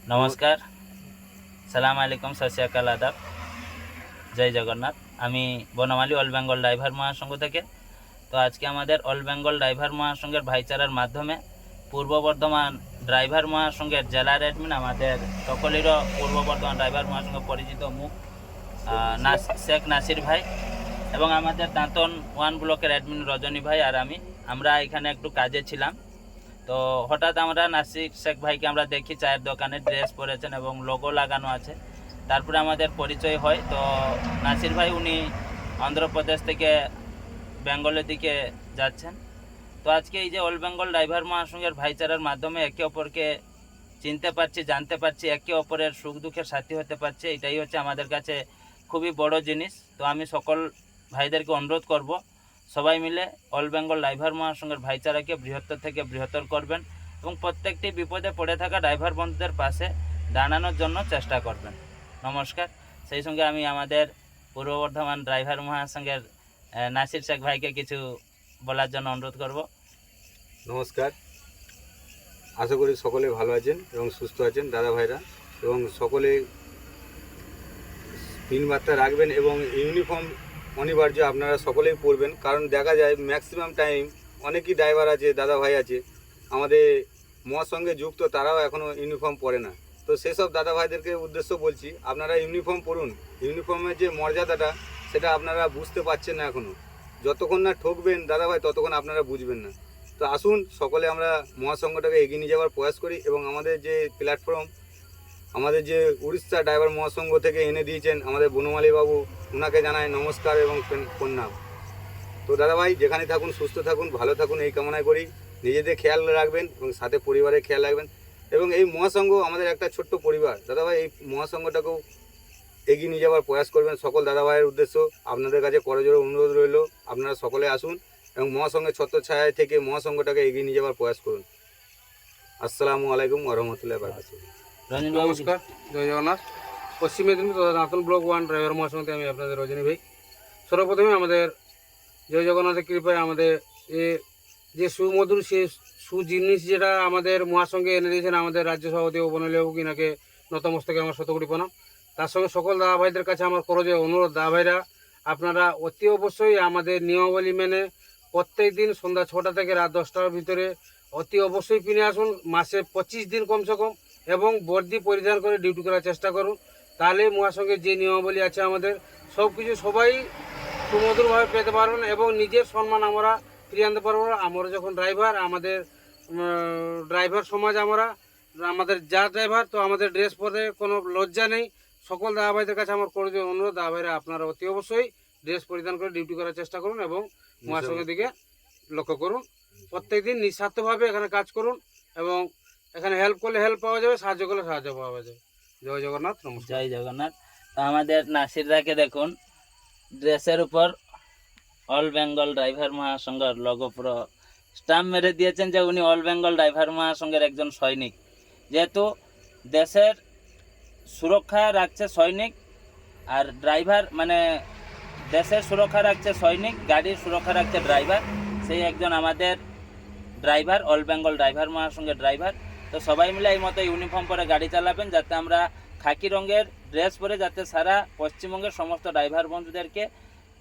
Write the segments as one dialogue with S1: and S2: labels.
S1: নমস্কার, সালাম আলাইকুম, সত শ্রী আকাল, আদাব, জয় জগন্নাথ। আমি বনমালী অল বেঙ্গল ড্রাইভার মহাসংঘ থেকে। তো আজকে আমাদের অল বেঙ্গল ড্রাইভার মহাসংঘের ভাইচারার মাধ্যমে পূর্ব বর্ধমান ড্রাইভার মহাসংঘের জেলার অ্যাডমিন, আমাদের সকলেরও পূর্ব বর্ধমান ড্রাইভার মহাসংঘ পরিচিত মুখ শেখ নাসির ভাই এবং আমাদের দাঁতন 1 ব্লকের অ্যাডমিন রজনী ভাই আর আমরা এখানে একটু কাজে ছিলাম। তো হঠাৎ আমরা নাসির শেখ ভাইকে আমরা দেখি চায়ের দোকানে ড্রেস পরেছেন এবং লোগো লাগানো আছে। তারপরে আমাদের পরিচয় হয়। তো নাসির ভাই উনি অন্ধ্রপ্রদেশ থেকে বেঙ্গলের দিকে যাচ্ছেন। তো আজকে এই যে অল বেঙ্গল ড্রাইভার মহাসংঘের ভাইচারার মাধ্যমে একে অপরকে চিনতে পারছি, জানতে পারছি, একে অপরের সুখ দুঃখের সাথী হতে পারছে, এটাই হচ্ছে আমাদের কাছে খুবই বড় জিনিস। তো আমি সকল ভাইদেরকে অনুরোধ করব, সবাই মিলে অল বেঙ্গল ড্রাইভার মহাসংঘের ভাইচারাকে বৃহত্তর থেকে বৃহত্তর করবেন এবং প্রত্যেকটি বিপদে পড়ে থাকা ড্রাইভার বন্ধুদের পাশে দাঁড়ানোর জন্য চেষ্টা করবেন। নমস্কার। সেই সঙ্গে আমি আমাদের পূর্ব বর্ধমান ড্রাইভার মহাসংঘের নাসির শেখ ভাইকে কিছু বলার জন্য অনুরোধ করব।
S2: নমস্কার, আশা করি সকলে ভালো আছেন এবং সুস্থ আছেন দাদা ভাইরা, এবং সকলে পিন বার্তা রাখবেন এবং ইউনিফর্ম অনিবার্য আপনারা সকলেই পরবেন। কারণ দেখা যায় ম্যাক্সিমাম টাইম অনেকই ড্রাইভার আছে, দাদা ভাই আছে আমাদের মহাসংঘে যুক্ত, তারাও এখনও ইউনিফর্ম পরে না। তো সেসব দাদা ভাইদেরকে উদ্দেশ্য বলছি, আপনারা ইউনিফর্ম পরুন। ইউনিফর্মের যে মর্যাদাটা সেটা আপনারা বুঝতে পারছেন না এখনও। যতক্ষণ না ঠকবেন দাদা ভাই ততক্ষণ আপনারা বুঝবেন না। তো আসুন সকলে আমরা মহাসংঘটাকে এগিয়ে নিয়ে যাওয়ার প্রয়াস করি এবং আমাদের যে প্ল্যাটফর্ম, আমাদের যে উড়িষ্যা ড্রাইভার মহাসংঘ থেকে এনে দিয়েছেন আমাদের বনমালী বাবু, ওনাকে জানাই নমস্কার এবং প্রণাম। তো দাদাভাই যেখানে থাকুন সুস্থ থাকুন, ভালো থাকুন এই কামনায় করি। নিজেদের খেয়াল রাখবেন এবং সাথে পরিবারের খেয়াল রাখবেন। এবং এই মহাসংঘ আমাদের একটা ছোট্ট পরিবার দাদাভাই, এই মহাসংঘটাকেও এগিয়ে নিয়ে যাওয়ার প্রয়াস করবেন। সকল দাদাভাইয়ের উদ্দেশ্য আপনাদের কাছে করজোড়ে অনুরোধ রইল, আপনারা সকলে আসুন এবং মহাসংঘের ছত্রছায়ায় থেকে মহাসংঘটাকে এগিয়ে নিয়ে যাওয়ার প্রয়াস করুন। আসসালামু আলাইকুম ওয়া রাহমাতুল্লাহি ওয়া বারাকাতুহু।
S3: নমস্কার, জয় জগন্নাথ। পশ্চিম মেদিনীপুর তথা দাঁতন ব্লক 1 ড্রাইভার মহাসংঘ থেকে আমি আপনাদের রজনী ভাই। সর্বপ্রথমে আমাদের জয় জগন্নাথের কৃপায় আমাদের যে সুমধুর সে সুজিনিস যেটা আমাদের মহাসংঘে এনে দিয়েছেন আমাদের রাজ্য সভাপতি বনমালী বাবু, কিনাকে নতমস্তকে আমার শতকোটি প্রণাম। তার সঙ্গে সকল দাদা ভাইদের কাছে আমার করজোড়ে অনুরোধ, দাদা ভাইরা আপনারা অতি অবশ্যই আমাদের নিয়মাবলী মেনে প্রত্যেক দিন সন্ধ্যা 6টা থেকে রাত 10টার ভিতরে অতি অবশ্যই কিনে আসুন। মাসে 25 দিন কমসে কম এবং বর্দি পরিধান করে ডিউটি করার চেষ্টা করুন। তাহলে মহাসংঘের যে নিয়মাবলী আছে আমাদের সব কিছু সবাই সুমধুরভাবে পেতে পারবেন এবং নিজের সম্মান আমরা ফিরিয়ে আনতে পারবো। আমরা যখন ড্রাইভার, আমাদের ড্রাইভার সমাজ, আমাদের যা ড্রাইভার, তো আমাদের ড্রেস পরে কোনো লজ্জা নেই। সকল দাদা ভাইদের কাছে আমার করে অনুরোধ, দাদা ভাইরা আপনারা অতি অবশ্যই ড্রেস পরিধান করে ডিউটি করার চেষ্টা করুন এবং মহাসংঘের দিকে লক্ষ্য করুন। প্রত্যেকদিন নিঃস্বার্থভাবে এখানে কাজ করুন এবং এখানে হেল্প করলে হেল্প পাওয়া যাবে, সাহায্য করলে সাহায্য পাওয়া যাবে। জয় জগন্নাথ, নমস্কার।
S1: জয় জগন্নাথ। তো আমাদের নাসিরদাকে দেখুন, ড্রেসের উপর অল বেঙ্গল ড্রাইভার মহাসংঘের লোগো পুরো স্টাম্প মেরে দিয়েছেন যে উনি অল বেঙ্গল ড্রাইভার মহাসংঘের একজন সৈনিক। যেহেতু দেশের সুরক্ষা রাখছে সৈনিক, আর ড্রাইভার মানে দেশের সুরক্ষা রাখছে সৈনিক, গাড়ির সুরক্ষা রাখছে ড্রাইভার, সেই একজন আমাদের ড্রাইভার, অল বেঙ্গল ড্রাইভার মহাসংঘের ড্রাইভার। তো সবাই মিলে এই মতো ইউনিফর্ম পরে গাড়ি চালাবেন, যাতে আমরা খাকি রঙের ড্রেস পরে যাতে সারা পশ্চিমবঙ্গের সমস্ত ড্রাইভার বন্ধুদেরকে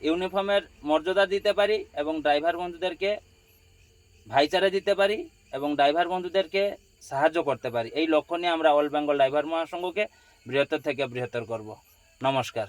S1: ইউনিফর্মের মর্যাদা দিতে পারি এবং ড্রাইভার বন্ধুদেরকে ভাইচারা দিতে পারি এবং ড্রাইভার বন্ধুদেরকে সাহায্য করতে পারি। এই লক্ষ্য নিয়ে আমরা অল বেঙ্গল ড্রাইভার মহাসংঘকে বৃহত্তর থেকে বৃহত্তর করব। নমস্কার।